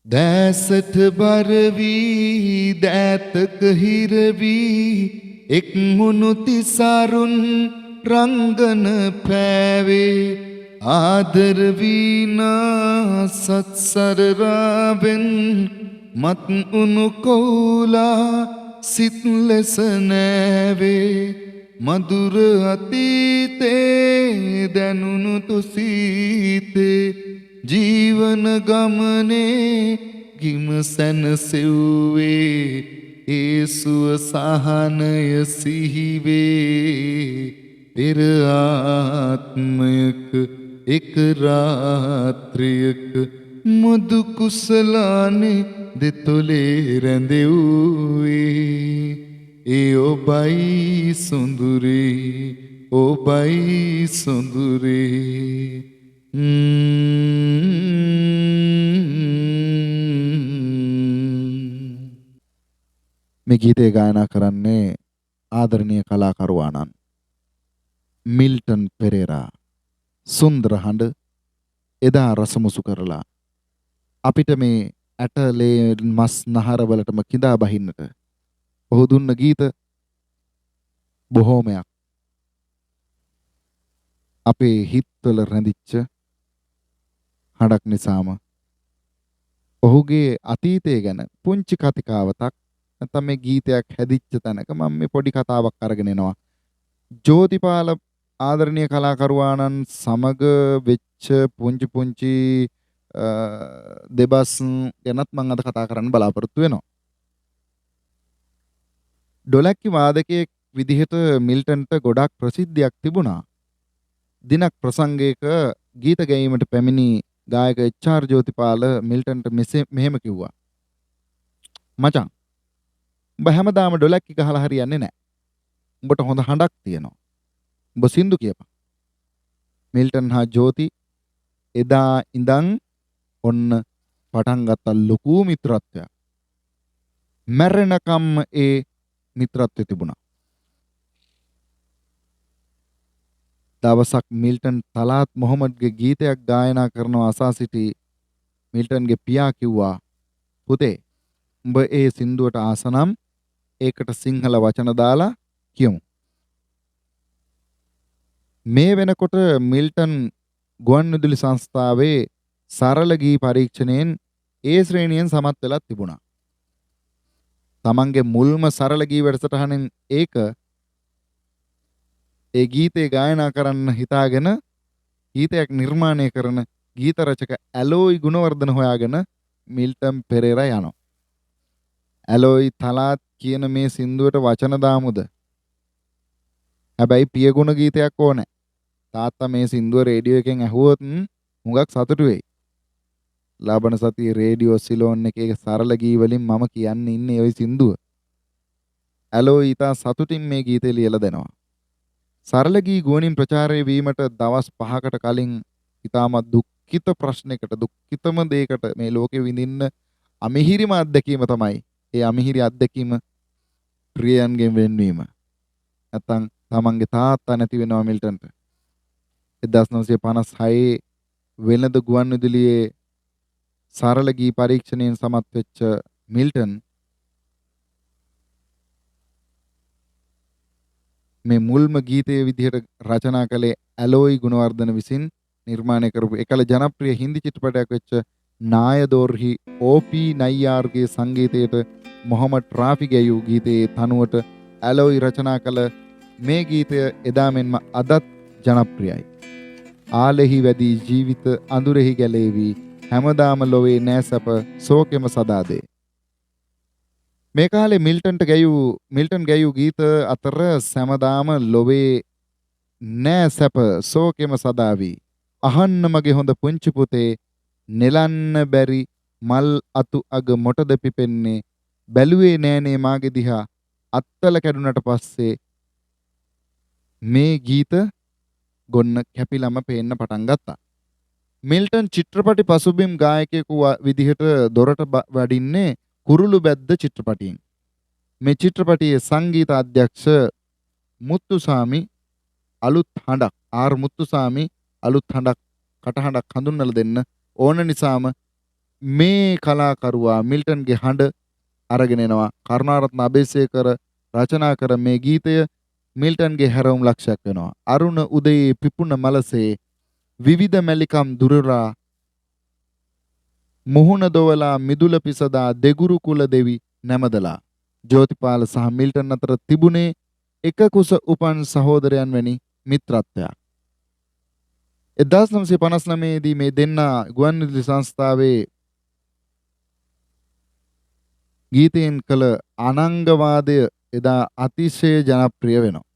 දැසට බරවී දෑතක හිරවී එක්මුණු තිසරුන් රංගන පෑවේ ආදරවීනා සත්සරරාවෙන් මත් උනු කෝලා සිත් ලෙස නෑවේ මදුර අතීතේ දැනුණු තුසීතේ ජීවන ගමනේ ගිම සැනසෙව්වේ ඒ සුව සහනය සිහිවේ පෙර ආත්මයක එක රාත්‍රියක මුදු කුසලානේ දෙතොලේ රැඳෙව්වේ ඒ ඔබයි සොඳුරේ ඔබයි සොඳුරේ මේ ගීතය ගායනා කරන්නේ ආදරණීය කලාකරුවාණන් මිල්ටන් පෙරේරා. සුන්දර හඬ එදා රසමුසු කරලා අපිට මේ ඇටලේ මස් නහරවලටම කිඳා බහින්නට ඔහු දුන්න ගීත බොහෝමයක් අපේ හිත්වල රැඳිච්ච හඬක් නිසාම ඔහුගේ අතීතය ගැන පුංචි කතිකාවතක් නැත්නම් මේ ගීතයක් හැදිච්ච තැනක මම මේ පොඩි කතාවක් අරගෙන එනවා. ජෝතිපාල ආදරණීය කලාකරුවාණන් සමග වෙච්ච පුංචි දෙබස් ගැනත් මම අද කතා කරන්න බලාපොරොත්තු වෙනවා. ඩොලැක්කි වාදකයෙක් විදිහට මිල්ටන්ට ගොඩක් ප්‍රසිද්ධියක් තිබුණා. දිනක් ප්‍රසංගයක ගීත ගැයීමට පැමිණි ගායක එච්.ආර්. ජෝතිපාල මිල්ටන්ට මෙහෙම කිව්වා. මචං, උඹ හැමදාම ඩොලැක්කි ගහලා හරියන්නේ නැහැ. උඹට හොඳ හඬක් තියෙනවා. උඹ සින්දු කියපන්. මිල්ටන් හා ජෝති එදා ඉඳන් ඔන්න පටන් ගත්ත ලොකු මිත්‍රත්වයක්. මැරෙනකම් ඒ මිත්‍රත්වය තිබුණා. දවසක් මිල්ටන් තලාත් මොහමඩ්ගේ ගීතයක් ගායනා කරනවා අසා සිටි මිල්ටන්ගේ පියා කිව්වා, පුතේ උඹ ඒ සින්දුවට ආසනම් ඒකට සිංහල වචන දාලා කියමු. මේ වෙනකොට මිල්ටන් ගුවන්විදුලි සංස්ථාවේ සරල ගී පරීක්ෂණයෙන් ඒ ශ්‍රේණියෙන් සමත් වෙලා තිබුණා. තමන්ගේ මුල්ම සරල ගී වැඩසටහනෙන් ඒ ගීතේ ගායනා කරන්න හිතාගෙන ගීතයක් නිර්මාණය කරන ගීත රචක ඇලෝයි ගුණවර්ධන හොයාගෙන මිල්ටන් පෙරේරා යනවා. ඇලෝයි තලාත් කියන මේ සින්දුවට වචන දාමුද? හැබැයි පියගුණ ගීතයක් ඕනේ. තාත්තා මේ සින්දුව රේඩියෝ එකෙන් ඇහුවොත් හුඟක් සතුටු වෙයි. ලබන සතියේ රේඩියෝ සිලෝන් එකේ සරල ගී වලින් මම කියන්නේ ඉන්නේ ওই සින්දුව. ඇලෝයි ඊට සතුටින් මේ ගීතය ලියලා දෙනවා. සරල ගී ගුවනින් ප්‍රචාරය වීමට දවස් 5කට කලින් ඊටමත් දුක්ඛිත ප්‍රශ්නයකට දුක්ඛිතම දෙයකට මේ ලෝකෙ විඳින්න අමිහිරිම අත්දැකීම තමයි ඒ අමිහිරි අත්දැකීම ප්‍රියයන්ගෙන් වෙන්වීම. නැත්තම් තමන්ගේ තාත්තා නැති වෙනවා මිල්ටන්ට. 1956 වෙළඳ ගුවන්විදුලියේ සරල ගී පරීක්ෂණයෙන් සමත් වෙච්ච මිල්ටන් මේ මුල්ම ගීතයේ විදිහට රචනා කළේ ඇලෝයි ගුණවර්ධන විසින් නිර්මාණය කරපු එකල ජනප්‍රිය හින්දි චිත්‍රපටයක් වෙච්ච නායදෝර්හි ඕපී නයියාර්ගේ සංගීතයට මොහමඩ් රාෆි ගැයූ ගීතයේ තනුවට ඇලෝයි රචනා කළ මේ ගීතය එදා මෙන්ම අදත් ජනප්‍රියයි. ආලෙහි වැඩි ජීවිත අඳුරෙහි ගැලේවි හැමදාම ලොවේ නෑසප සෝකෙම සදාදේ. මේ කාලේ මිල්ටන් ගැයූ ගීත අතර සෑමදාම ලොවේ නෑ සැප සෝකෙම සදාවි අහන්න මගේ හොඳ පුංචි පුතේ නෙලන්න බැරි මල් අතු අග මොටද පිපෙන්නේ බැලුවේ නෑනේ මාගේ දිහා අත්තල කැඩුනට පස්සේ මේ ගීත ගොන්න කැපිලම පේන්න පටන් ගත්තා. මිල්ටන් චිත්‍රපටි පසුබිම් ගායකයෙකු විදිහට දොරට වඩින්නේ කුරුළු බැද්ද චිත්‍රපටියෙන්. මේ චිත්‍රපටියේ සංගීත අධ්‍යක්ෂ මුත්තුසාමි අලුත් හඬක් ආර් මුත්තුසාමි අලුත් හඬක් කටහඬක් හඳුන්වලා දෙන්න ඕන නිසාම මේ කලාකරුවා මිල්ටන්ගේ හඬ අරගෙන එනවා. කරුණාරත්න අබේසේකර රචනා කර මේ ගීතය මිල්ටන්ගේ හැරවුම් ලක්ෂයක් වෙනවා. අරුණ උදයේ පිපුණ මලසේ විවිධ මැලිකම් දුරලා මුහුණ දොවලා මිදුල පිසදා දෙගුරු කුල දෙවි නැමදලා. ජෝතිපාල සහ මිල්ටන් අතර තිබුණේ එක කුස උපන් සහෝදරයන් වැනි මිත්‍රත්වයක්. 1959 දී මේ දෙන්නා ගුවන්විදුලි සංස්ථාවේ ගීතයෙන් කළ අනංගවාදය එදා අතිශය ජනප්‍රිය වෙනවා.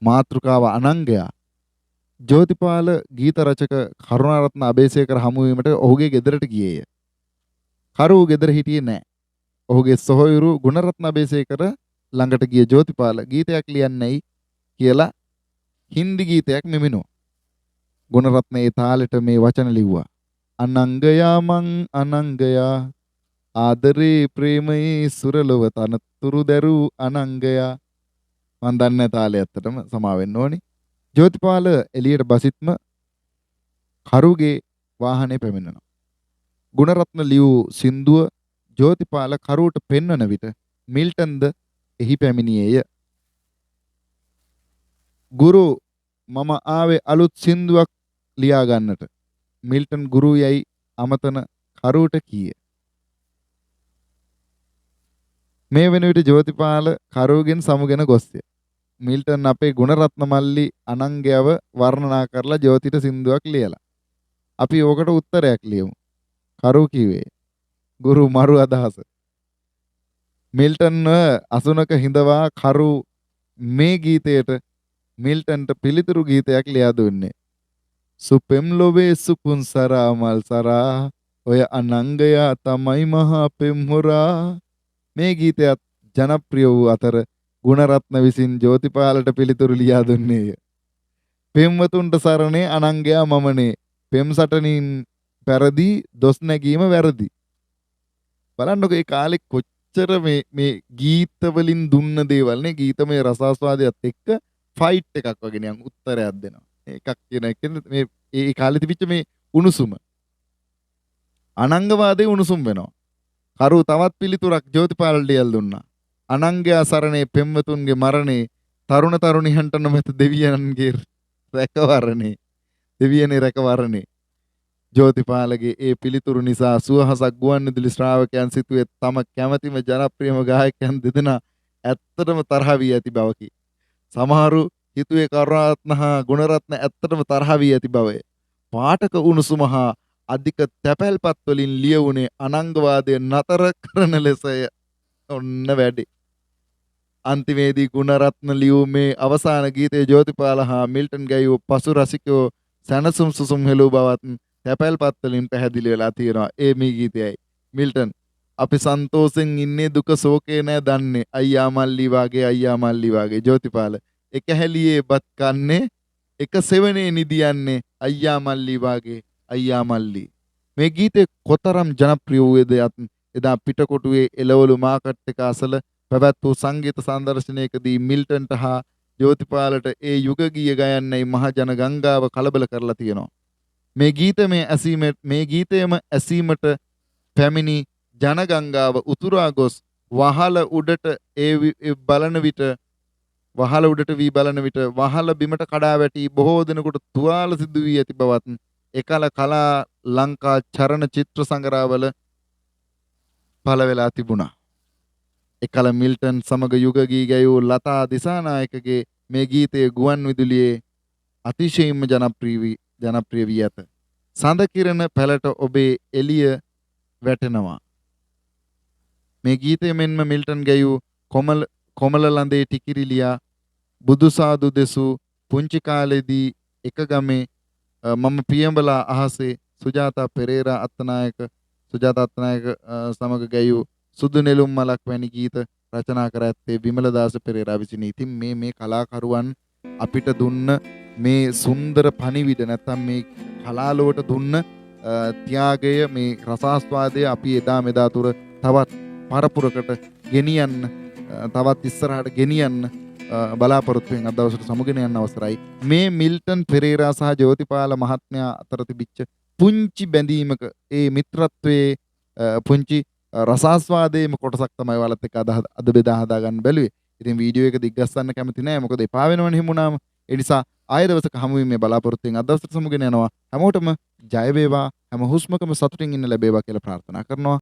මාතෘකාව අනංගයා. ජෝතිපාල ගීත රචක කරුණාරත්න අබේසේකර හමු වීමට ඔහුගේ ගෙදරට ගියේය. කරු ගෙදර හිටියේ නැහැ. ඔහුගේ සොහොයුරු ගුණරත්න අබේසේකර ළඟට ගිය ජෝතිපාල ගීතයක් ලියන්නේයි කියලා හින්දි ගීතයක් මෙමිනුවා. ගුණරත්න ඒ තාලෙට මේ වචන ලිව්වා. අනංගයා මං අනංගයා ආදරේ ප්‍රේමයේ සුරලොව තනතුරු දැරූ අනංගයා. මන් දන්නේ තාලේ ඇත්තටම සමා වෙන්න ඕනි. ජෝතිපාල එළියට බසිත්ම කරුගේ වාහනේ පැමිණෙනවා. ගුණරත්න ලියූ සින්දුව ජෝතිපාල කරුවට පෙන්වන විට මිල්ටන්ද එහි පැමිණියේය. ගුරු මම ආවේ අලුත් සින්දුවක් ලියා ගන්නට. මිල්ටන් ගුරු යයි අමතන කරුවට කීය. මේ වෙන විට ජෝතිපාල කරුගෙන් සමුගෙන ගොස්ය. මිල්ටන් අපේ ගුණරත්න මල්ලි අනංගයව වර්ණනා කරලා ජෝතිට සින්දුවක් ලියලා. අපි ඕකට උත්තරයක් ලියමු. කරු කිව්වේ ගුරු මරු අදහස. මිල්ටන්ව අසුනක හිඳවා කරු මේ ගීතයට මිල්ටන්ට පිළිතුරු ගීතයක් ලියා දුන්නේ. සුපෙම් ලොවේ සුපුන් සරා මල් සරා ඔය අනංගයා තමයි මහා පෙම්හොරා. මේ ගීතයත් ජනප්‍රිය වූ අතර ගුණරත්න විසින් ජෝතිපාලට පිළිතුරු ලියා දුන්නේය. පෙම්වතුන්ට සරණේ අනංගයා මමනේ. පෙම් සටනින් පැරදි දොස් නැගීම වැරදි. බලන්නකො ඒ කාලේ කොච්චර මේ ගීත වලින් දුන්න දේවල් නේ. ගීතමය රසාස්වාදයත් එක්ක ෆයිට් එකක් වගේ නිකන් උත්තරයක් දෙනවා. එකක් කියන එක මේ ඒ කාලේ තිබිච්ච මේ උණුසුම. අනංගවාදේ උණුසුම් වෙනවා. කරු තවත් පිළිතුරක් ජෝතිපාලට ලියලා දුන්නා. අනංගයා සරණේ පෙම්වතුන්ගේ මරණේ තරුණ තරුණියන්ට නොමැත දෙවියන්ගේ රැකවරණේ. දෙවියනේ රැකවරණේ. ජෝතිපාලගේ ඒ පිළිතුරු නිසා සුවහසක් ගුවන්විදුලි ශ්‍රාවකයන් සිතුවේ තම කැමැතිම ජනප්‍රියම ගායකයන් දෙදෙනා ඇත්තටම තරහ වී ඇති බවකි. සමහරු හිතුවේ කරුණාරත්න හා ගුණරත්න ඇත්තටම තරහ වී ඇති බවය. පාඨක උණුසුම හා අධික තැපැල්පත් වලින් ලියවුනේ අනංගවාදය නතර කරන ලෙසය. ඔන්න වැඩි. අන්තිමේදී ගුණරත්න ලියූ මේ අවසාන ගීතයේ ජෝතිපාල හා මිල්ටන් ගැයූ පසු රසිකයෝ සැනසුම් සුසුම් හෙළූ බවත් තැපැල්පත් වලින් පැහැදිලි වෙලා තියෙනවා. ඒ මේ ගීතයයි. මිල්ටන් අපි සන්තෝෂෙන් ඉන්නේ දුක සෝකේ නෑ දන්නේ. අයියා මල්ලි වාගේ අයියා මල්ලි වාගේ. ජෝතිපාල එක හැලියේ බත් කන්නේ එක සෙවනේ නිදියන්නේ අයියා මල්ලි වාගේ අයියා මල්ලි. මේ ගීතේ කොතරම් ජනප්‍රිය වූද එදා පිටකොටුවේ එළවලු මාකට් එක අසල පැවැත් වූ සංගීත සංදර්ශනයකදී මිල්ටන්ට හා ජෝතිපාලට ඒ යුග ගීය ගයන්නයි මහ ජන ගංගාව කලබල කරලා තියෙනවා. මේ ගීතයම ඇසීමට පැමිණි ජන ගංගාව උතුරා ගොස් වහල උඩට බලන විට වහල බිමට කඩා වැටි බොහෝ දිනකට තුවාල සිදු වී ඇති බවත් එකල කලා ලංකා චරණ චිත්‍ර සංග්‍රහවල පළ වෙලා තිබුණා. එකල මිල්ටන් සමග යුග ගී ගැයූ ලතා දිසානායකගේ මේ ගීතයේ ගුවන් විදුලියේ අතිශයින්ම ජනප්‍රිය වී ඇත. සඳ කිරණ පැලට ඔබේ එළිය වැටෙනවා. මේ ගීතය මෙන්ම මිල්ටන් ගැයූ කොමල ලඳේ ටිකිරිලියා බුදුසාදු දෙසූ පුංචි කාලේදී එක ගමේ මම පියඹලා අහසේ සුජාතා අත්තනායක සමග ගැයූ සුදු නෙළුම් මලක් වැනි ගීත රචනා කර ඇත්තේ විමලදාස පෙරේරා විසිනි. ඉතින් මේ කලාකරුවන් අපිට දුන්න මේ සුන්දර පණිවිඩ නැත්නම් මේ කලාලෝට දුන්න ත්‍යාගය මේ රසාස්වාදය අපි එදා මෙදා තුර තවත් පරපුරකට ගෙනියන්න තවත් ඉස්සරහට ගෙනියන්න බලාපොරොත්තුවෙන් අද දවසට සමුගෙන යන්න අවසරයි. මේ මිල්ටන් පෙරේරා සහ ජෝතිපාල මහත්මයා අතර තිබිච්ච පුංචි බැඳීමක ඒ මිත්‍රත්වයේ පුංචි රසාස්වාදයේම කොටසක් තමයි ඔයාලත් එක්ක අද බෙදා හදා ගන්න බැලුවේ. ඉතින් වීඩියෝ එක දිග්ගස්සන්න කැමති නෑ. මොකද එපා වෙනවනේ හිමුණාම. ඒ නිසා ආයෙ දවසක හමු වීමේ බලාපොරොත්තුෙන් අද දවසට සමුගෙන යනවා. හැමෝටම ජය වේවා. හැම හුස්මකම සතුටින් ඉන්න ලැබේවා කියලා ප්‍රාර්ථනා කරනවා.